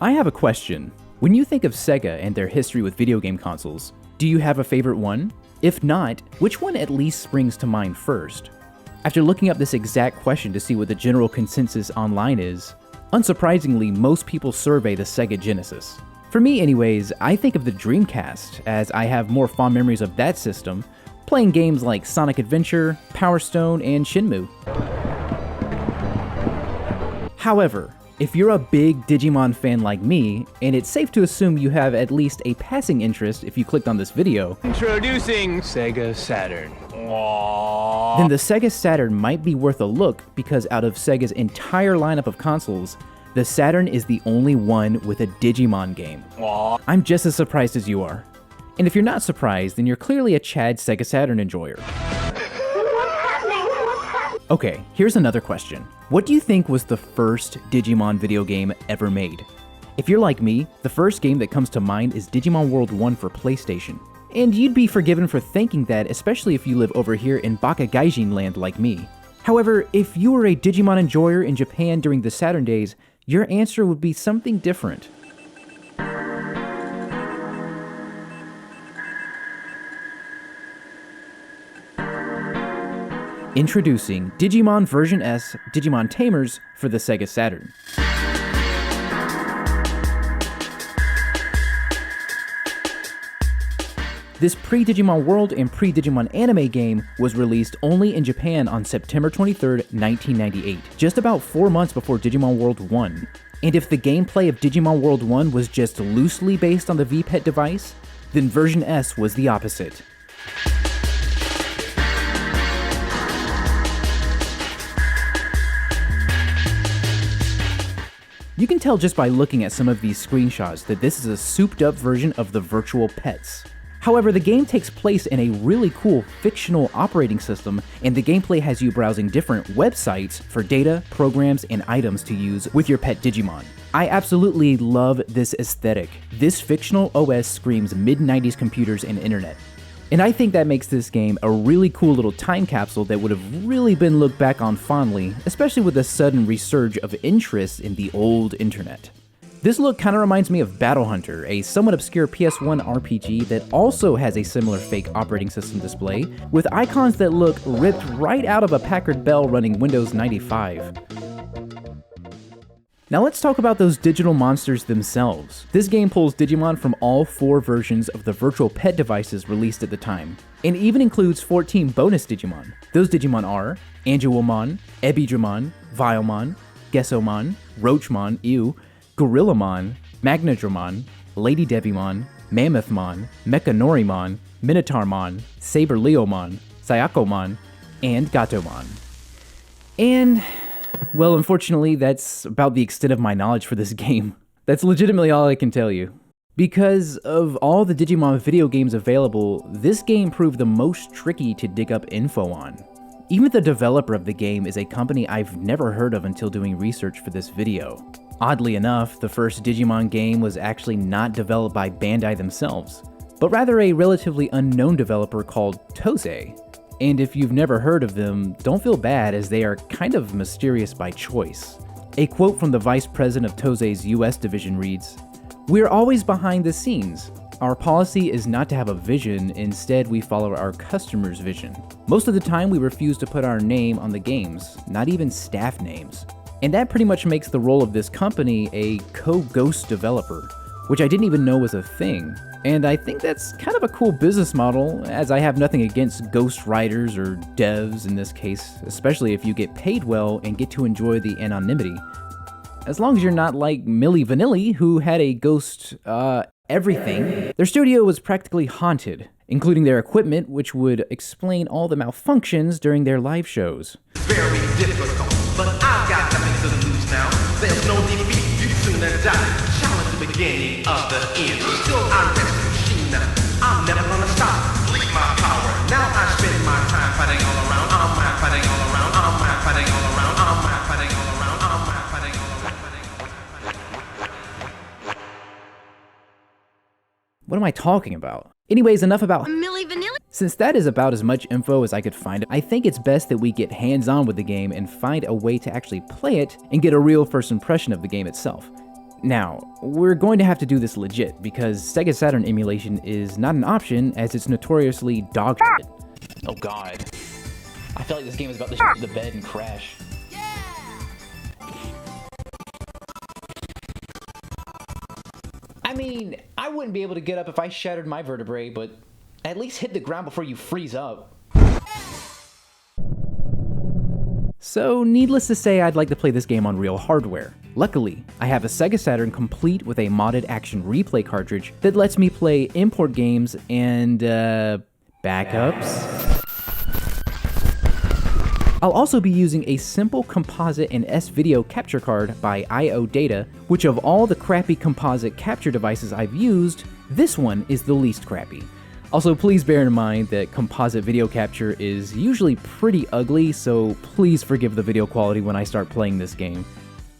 I have a question. When you think of Sega and their history with video game consoles, do you have a favorite one? If not, which one at least springs to mind first? After looking up this exact question to see what the general consensus online is, unsurprisingly, most people survey the Sega Genesis. For me anyways, I think of the Dreamcast, as I have more fond memories of that system, playing games like Sonic Adventure, Power Stone, and Shenmue. However, if you're a big Digimon fan like me, and it's safe to assume you have at least a passing interest if you clicked on this video, introducing Sega Saturn. Then the Sega Saturn might be worth a look because out of Sega's entire lineup of consoles, the Saturn is the only one with a Digimon game. I'm just as surprised as you are. And if you're not surprised, then you're clearly a Chad Sega Saturn enjoyer. Okay, here's another question. What do you think was the first Digimon video game ever made? If you're like me, the first game that comes to mind is Digimon World 1 for PlayStation. And you'd be forgiven for thinking that, especially if you live over here in Baka Gaijin land like me. However, if you were a Digimon enjoyer in Japan during the Saturn days, your answer would be something different. Introducing Digimon Version S, Digimon Tamers for the Sega Saturn. This pre-Digimon World and pre-Digimon Anime game was released only in Japan on September 23, 1998, just about 4 months before Digimon World 1. And if the gameplay of Digimon World 1 was just loosely based on the VPET device, then Version S was the opposite. You can tell just by looking at some of these screenshots that this is a souped-up version of the virtual pets. However, the game takes place in a really cool fictional operating system, and the gameplay has you browsing different websites for data, programs, and items to use with your pet Digimon. I absolutely love this aesthetic. This fictional OS screams mid-90s computers and internet. And I think that makes this game a really cool little time capsule that would have really been looked back on fondly, especially with the sudden resurge of interest in the old internet. This look kind of reminds me of Battle Hunter, a somewhat obscure PS1 RPG that also has a similar fake operating system display, with icons that look ripped right out of a Packard Bell running Windows 95. Now let's talk about those digital monsters themselves. This game pulls Digimon from all 4 versions of the virtual pet devices released at the time, and even includes 14 bonus Digimon. Those Digimon are Angelomon, Ebidramon, Vilemon, Gessomon, Roachmon, Gorillamon, Magnadramon, Lady Devimon, Mammothmon, Mechanorimon, Minotaurmon, Saberleomon, Sayakomon, and Gatomon. And well, unfortunately, that's about the extent of my knowledge for this game. That's legitimately all I can tell you. Because of all the Digimon video games available, this game proved the most tricky to dig up info on. Even the developer of the game is a company I've never heard of until doing research for this video. Oddly enough, the first Digimon game was actually not developed by Bandai themselves, but rather a relatively unknown developer called Toze. And if you've never heard of them, don't feel bad as they are kind of mysterious by choice. A quote from the vice president of Toze's US division reads, "We're always behind the scenes. Our policy is not to have a vision, instead we follow our customer's vision. Most of the time we refuse to put our name on the games, not even staff names." And that pretty much makes the role of this company a co-ghost developer, which I didn't even know was a thing. And I think that's kind of a cool business model, as I have nothing against ghost writers or devs in this case, especially if you get paid well and get to enjoy the anonymity. As long as you're not like Milli Vanilli, who had a ghost, everything. Their studio was practically haunted, including their equipment, which would explain all the malfunctions during their live shows. Very difficult, but I've got nothing to lose now. There's no defeat, you sooner die. Challenge the beginning of the end. Still, I'm the machine now. I'm never gonna stop. Bleed my power. Now I spend my time fighting all around. I'm fighting all around. I'm fighting all around. I'm fighting all around. I'm fighting all around. What am I talking about? Anyways, enough about Milli Vanilli. Since that is about as much info as I could find, I think it's best that we get hands-on with the game and find a way to actually play it and get a real first impression of the game itself. Now, we're going to have to do this legit, because Sega Saturn emulation is not an option, as it's notoriously dog shit. Oh god. I feel like this game is about to shit the bed and crash. I mean, I wouldn't be able to get up if I shattered my vertebrae, but at least hit the ground before you freeze up. So, needless to say, I'd like to play this game on real hardware. Luckily, I have a Sega Saturn complete with a modded action replay cartridge that lets me play import games and, backups. I'll also be using a simple composite and S-video capture card by IO Data, which of all the crappy composite capture devices I've used, this one is the least crappy. Also, please bear in mind that composite video capture is usually pretty ugly, so please forgive the video quality when I start playing this game.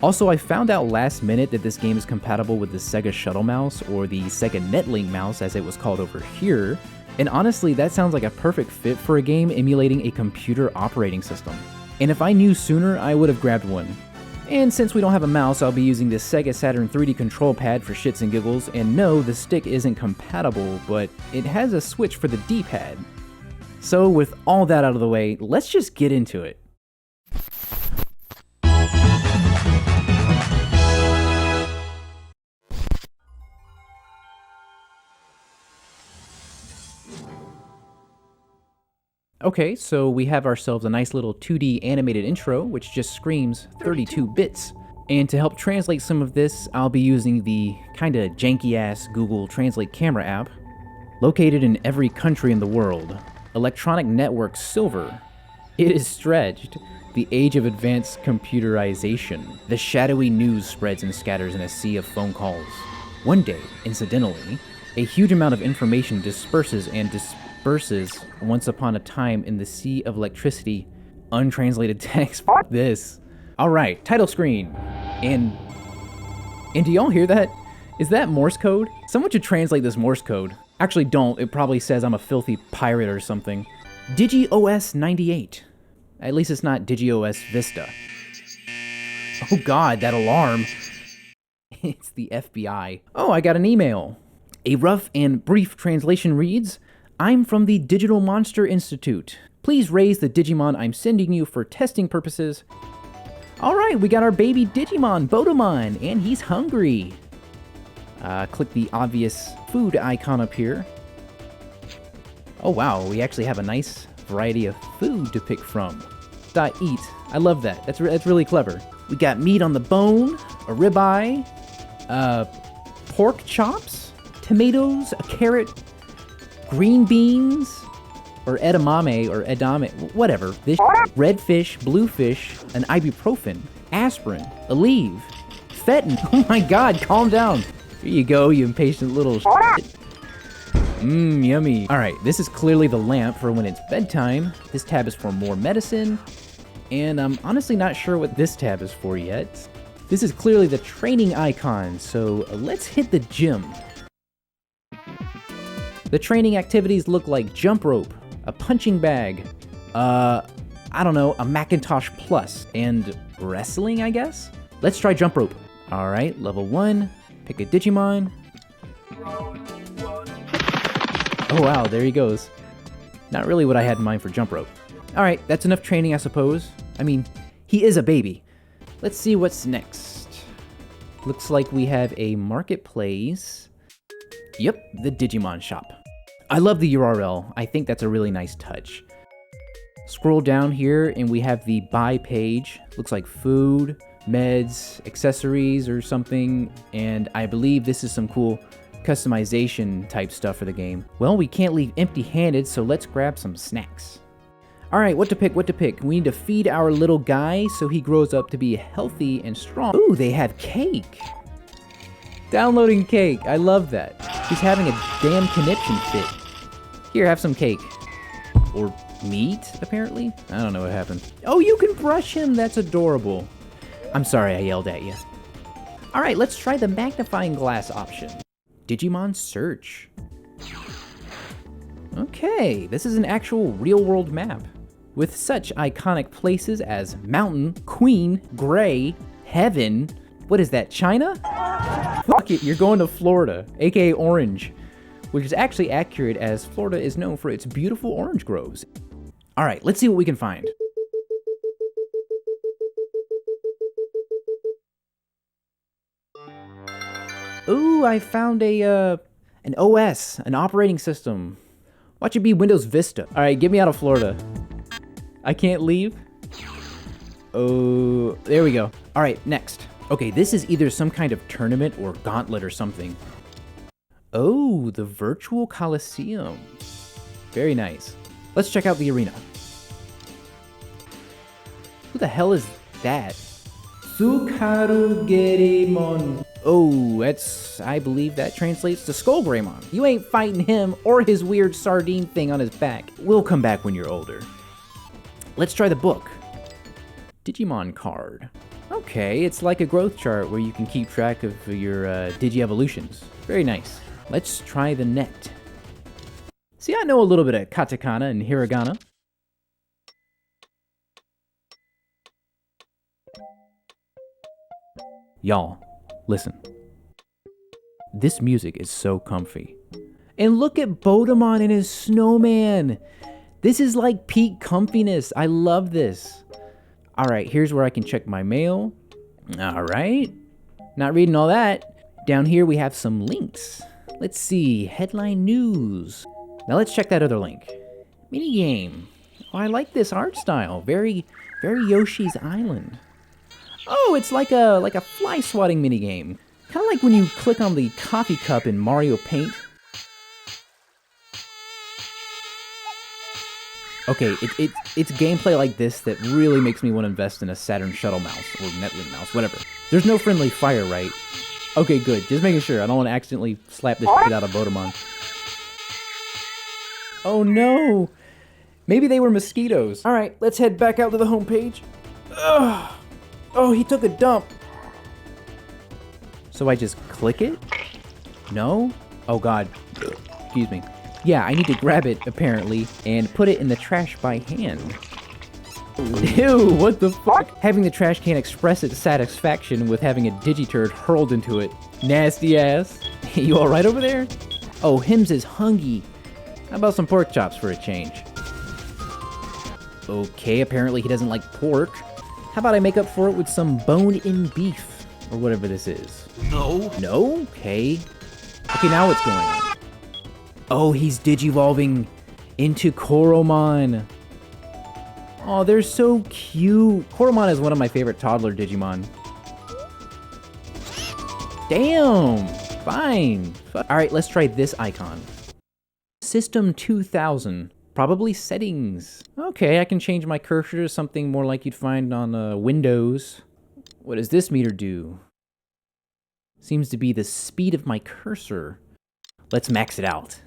Also, I found out last minute that this game is compatible with the Sega Shuttle Mouse, or the Sega Netlink mouse as it was called over here, and honestly, that sounds like a perfect fit for a game emulating a computer operating system. And if I knew sooner, I would have grabbed one. And since we don't have a mouse, I'll be using this Sega Saturn 3D control pad for shits and giggles, and no, the stick isn't compatible, but it has a switch for the D-pad. So with all that out of the way, let's just get into it. Okay, so we have ourselves a nice little 2D animated intro, which just screams 32 bits. And to help translate some of this, I'll be using the kinda janky-ass Google Translate camera app. Located in every country in the world, Electronic Network Silver. It is stretched. The age of advanced computerization. The shadowy news spreads and scatters in a sea of phone calls. One day, incidentally, a huge amount of information disperses once upon a time in the sea of electricity. Untranslated text. F this. Alright, title screen. And do y'all hear that? Is that Morse code? Someone should translate this Morse code. Actually don't, it probably says I'm a filthy pirate or something. DigiOS 98. At least it's not DigiOS Vista. Oh god, that alarm. It's the FBI. Oh, I got an email. A rough and brief translation reads, I'm from the Digital Monster Institute. Please raise the Digimon I'm sending you for testing purposes. Alright, we got our baby Digimon, Bodomon, and he's hungry. Click the obvious food icon up here. Oh wow, we actually have a nice variety of food to pick from. .eat. I love that. That's really clever. We got meat on the bone, a ribeye, pork chops, tomatoes, a carrot, green beans, or edamame, or edame, whatever. This red fish, blue fish, an ibuprofen, aspirin, Aleve, Fenton. Oh my god, calm down. Here you go, you impatient little shit. Mmm, yummy. Alright, this is clearly the lamp for when it's bedtime. This tab is for more medicine. And I'm honestly not sure what this tab is for yet. This is clearly the training icon, so let's hit the gym. The training activities look like jump rope, a punching bag, I don't know, a Macintosh Plus, and wrestling, I guess? Let's try jump rope. Alright, level 1, pick a Digimon. Oh wow, there he goes. Not really what I had in mind for jump rope. Alright, that's enough training, I suppose. I mean, he is a baby. Let's see what's next. Looks like we have a marketplace. Yep, the Digimon shop. I love the URL. I think that's a really nice touch. Scroll down here and we have the buy page. Looks like food, meds, accessories or something. And I believe this is some cool customization type stuff for the game. Well, we can't leave empty-handed, so let's grab some snacks. Alright, what to pick, what to pick? We need to feed our little guy so he grows up to be healthy and strong. Ooh, they have cake. Downloading cake, I love that. He's having a damn conniption fit. Here, have some cake. Or meat, apparently? I don't know what happened. Oh, you can brush him, that's adorable. I'm sorry I yelled at you. Alright, let's try the magnifying glass option. Digimon Search. Okay, this is an actual real-world map. With such iconic places as Mountain, Queen, Gray, Heaven. What is that, China? Fuck it, you're going to Florida, aka Orange, which is actually accurate as Florida is known for its beautiful orange groves. All right, let's see what we can find. Ooh, I found an OS, an operating system. Watch it be Windows Vista. All right, get me out of Florida. I can't leave. Oh, there we go. All right, next. Okay, this is either some kind of tournament or gauntlet or something. Oh, the virtual Coliseum. Very nice. Let's check out the arena. Who the hell is that? Sukaru Gerimon. Oh, I believe that translates to Skull Greymon. You ain't fighting him or his weird sardine thing on his back. We'll come back when you're older. Let's try the book. Digimon card. Okay, it's like a growth chart where you can keep track of your Digi-evolutions. Very nice. Let's try the net. See, I know a little bit of katakana and hiragana. Y'all, listen. This music is so comfy. And look at Bodemon and his snowman. This is like peak comfiness. I love this. All right, here's where I can check my mail. All right. Not reading all that. Down here we have some links. Let's see, headline news. Now let's check that other link. Minigame. Oh, I like this art style. Very Yoshi's Island. Oh, it's like a fly swatting minigame. Kind of like when you click on the coffee cup in Mario Paint. Okay, it's gameplay like this that really makes me want to invest in a Saturn shuttle mouse, or Netlink mouse, whatever. There's no friendly fire, right? Okay, good. Just making sure. I don't want to accidentally slap this shit out of Bodemon. Oh no! Maybe they were mosquitoes. Alright, let's head back out to the homepage. Ugh. Oh, he took a dump. So I just click it? No? Oh god. Excuse me. Yeah, I need to grab it, apparently, and put it in the trash by hand. Ew, what the fuck? Having the trash can express its satisfaction with having a Digiturd hurled into it. Nasty ass. You alright over there? Oh, him's is hungry. How about some pork chops for a change? Okay, apparently he doesn't like pork. How about I make up for it with some bone-in beef? Or whatever this is. No. No? Okay. Okay, now what's going on? Oh, he's digivolving into Koromon. Oh, they're so cute. Koromon is one of my favorite toddler Digimon. Damn. Fine. Alright, let's try this icon. System 2000. Probably settings. Okay, I can change my cursor to something more like you'd find on Windows. What does this meter do? Seems to be the speed of my cursor. Let's max it out.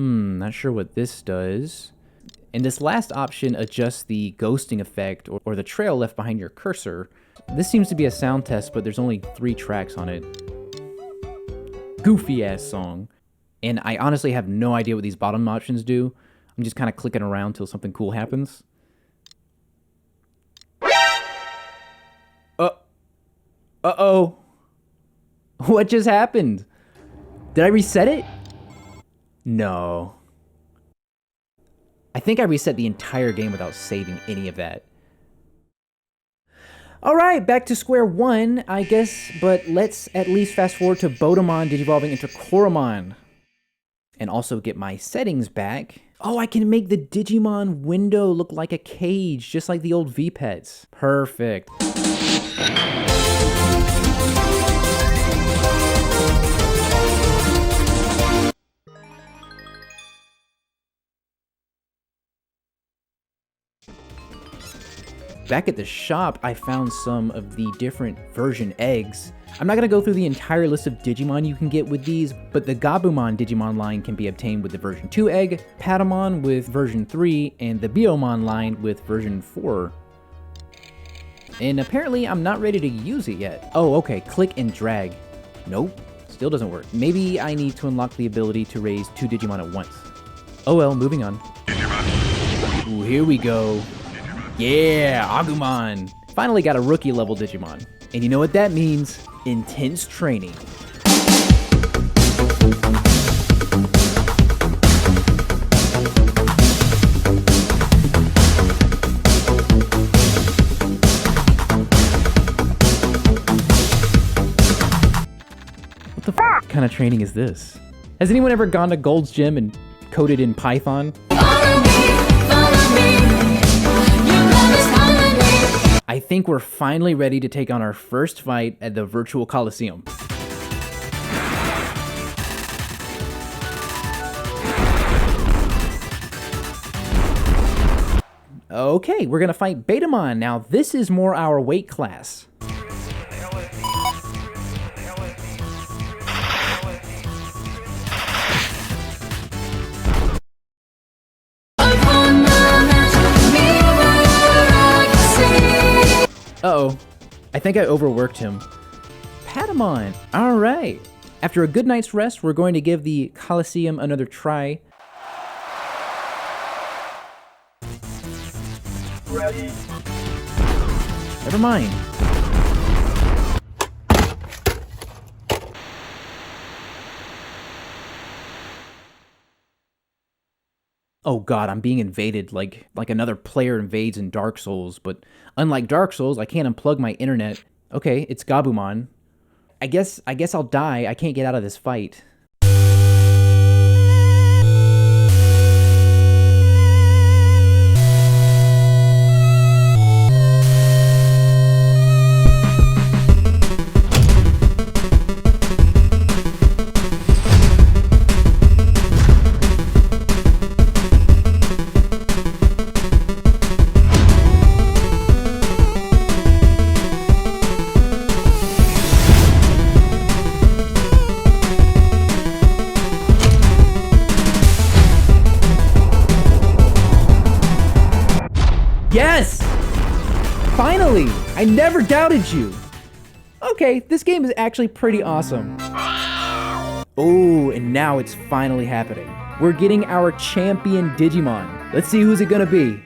Not sure what this does. And this last option adjusts the ghosting effect or the trail left behind your cursor. This seems to be a sound test, but there's only 3 tracks on it. Goofy ass song. And I honestly have no idea what these bottom options do. I'm just kind of clicking around till something cool happens. Uh-oh. What just happened? Did I reset it? No. I think I reset the entire game without saving any of that. Alright, back to square one, I guess, but let's at least fast forward to Bodemon digivolving into Koromon. And also get my settings back. Oh, I can make the Digimon window look like a cage, just like the old V-Pets. Perfect. Back at the shop, I found some of the different version eggs. I'm not going to go through the entire list of Digimon you can get with these, but the Gabumon Digimon line can be obtained with the version 2 egg, Patamon with version 3, and the Biomon line with version 4. And apparently I'm not ready to use it yet. Oh, okay, click and drag. Nope, still doesn't work. Maybe I need to unlock the ability to raise 2 Digimon at once. Oh well, moving on. Ooh, here we go. Yeah, Agumon. Finally got a rookie level Digimon. And you know what that means? Intense training. What the f kind of training is this? Has anyone ever gone to Gold's Gym and coded in Python? I think we're finally ready to take on our first fight at the Virtual Coliseum. Okay, we're gonna fight Betamon. Now, this is more our weight class. Uh-oh, I think I overworked him. Patamon, all right. After a good night's rest, we're going to give the Coliseum another try. Ready. Never mind. Oh god, I'm being invaded like another player invades in Dark Souls, but unlike Dark Souls, I can't unplug my internet. Okay, it's Gabumon. I guess I'll die. I can't get out of this fight. Yes! Finally! I never doubted you! Okay, this game is actually pretty awesome. Oh, and now it's finally happening. We're getting our champion Digimon. Let's see who's it gonna be.